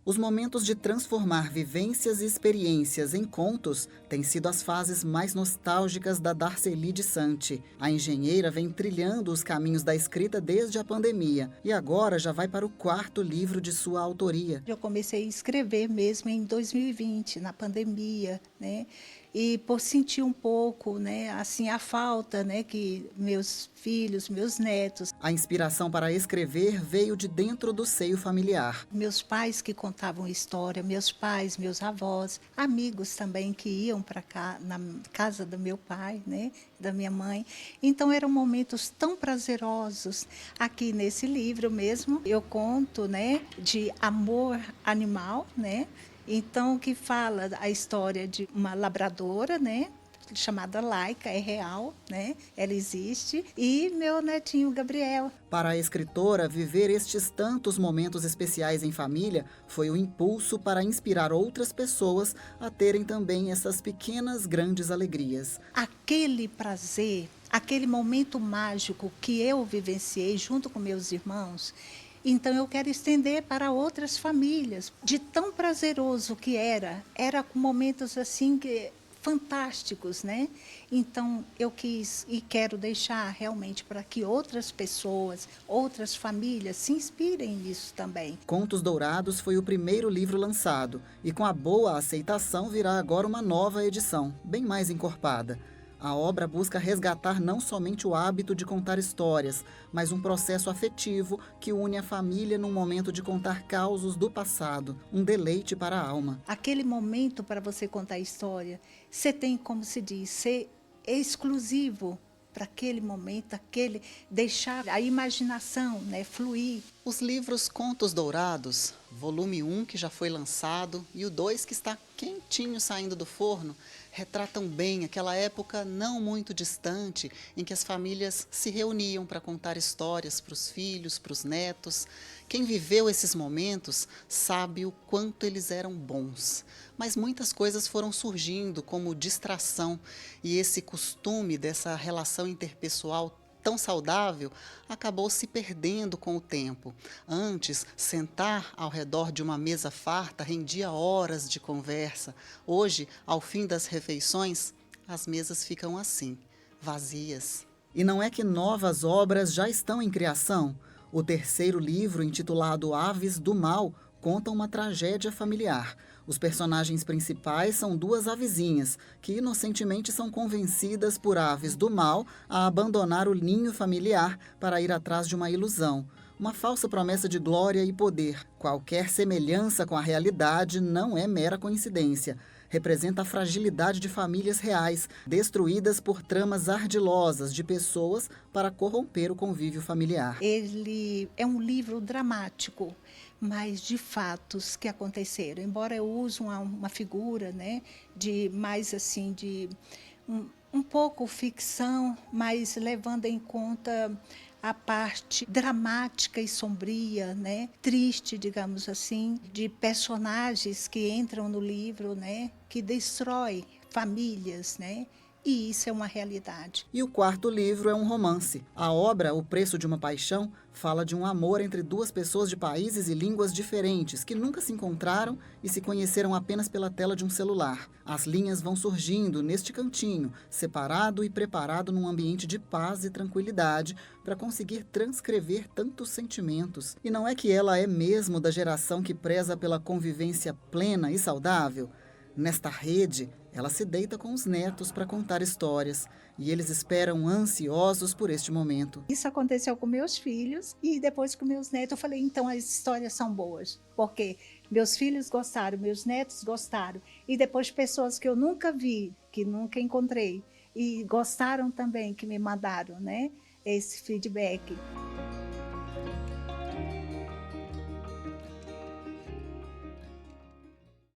Os momentos de transformar vivências e experiências em contos têm sido as fases mais nostálgicas da Darcely de Santi. A engenheira vem trilhando os caminhos da escrita desde a pandemia e agora já vai para o 4º livro de sua autoria. Eu comecei a escrever mesmo em 2020, na pandemia, né? E por sentir um pouco, né, assim, a falta, né, que meus filhos, meus netos. A inspiração para escrever veio de dentro do seio familiar. Meus pais que contavam história, meus pais, meus avós, amigos também que iam para cá, na casa do meu pai, né, da minha mãe. Então eram momentos tão prazerosos. Aqui nesse livro mesmo, eu conto, né, de amor animal, né? Então, que fala a história de uma labradora, né? Chamada Laika, é real, né? Ela existe. E meu netinho Gabriel. Para a escritora, viver estes tantos momentos especiais em família foi o impulso para inspirar outras pessoas a terem também essas pequenas, grandes alegrias. Aquele prazer, aquele momento mágico que eu vivenciei junto com meus irmãos, então eu quero estender para outras famílias. De tão prazeroso que era com momentos assim que fantásticos, né? Então eu quis e quero deixar realmente para que outras pessoas, outras famílias se inspirem nisso também. Contos Dourados foi o primeiro livro lançado e com a boa aceitação virá agora uma nova edição, bem mais encorpada. A obra busca resgatar não somente o hábito de contar histórias, mas um processo afetivo que une a família num momento de contar causos do passado, um deleite para a alma. Aquele momento para você contar a história, você tem, como se diz, ser exclusivo para aquele momento, aquele deixar a imaginação, né, fluir. Os livros Contos Dourados, volume 1 que já foi lançado e o 2 que está quentinho saindo do forno, retratam bem aquela época não muito distante em que as famílias se reuniam para contar histórias para os filhos, para os netos. Quem viveu esses momentos sabe o quanto eles eram bons. Mas muitas coisas foram surgindo como distração e esse costume dessa relação interpessoal tão saudável acabou se perdendo com o tempo. Antes, sentar ao redor de uma mesa farta rendia horas de conversa. Hoje, ao fim das refeições, as mesas ficam assim, vazias. E não é que novas obras já estão em criação? O 3º livro, intitulado Aves do Mal, conta uma tragédia familiar. Os personagens principais são 2 avezinhas, que inocentemente são convencidas por aves do mal a abandonar o ninho familiar para ir atrás de uma ilusão. Uma falsa promessa de glória e poder. Qualquer semelhança com a realidade não é mera coincidência. Representa a fragilidade de famílias reais, destruídas por tramas ardilosas de pessoas para corromper o convívio familiar. Ele é um livro dramático, mas de fatos que aconteceram. Embora eu use uma figura, né, de mais assim, de um pouco ficção, mas levando em conta a parte dramática e sombria, né? Triste, digamos assim, de personagens que entram no livro, né? Que destrói famílias, né? E isso é uma realidade. E o 4º livro é um romance. A obra, O Preço de uma Paixão, fala de um amor entre 2 pessoas de países e línguas diferentes que nunca se encontraram e se conheceram apenas pela tela de um celular. As linhas vão surgindo neste cantinho, separado e preparado num ambiente de paz e tranquilidade para conseguir transcrever tantos sentimentos. E não é que ela é mesmo da geração que preza pela convivência plena e saudável? Nesta rede, ela se deita com os netos para contar histórias e eles esperam ansiosos por este momento. Isso aconteceu com meus filhos e depois com meus netos. Eu falei, então as histórias são boas, porque meus filhos gostaram, meus netos gostaram e depois pessoas que eu nunca vi, que nunca encontrei e gostaram também, que me mandaram, né, esse feedback.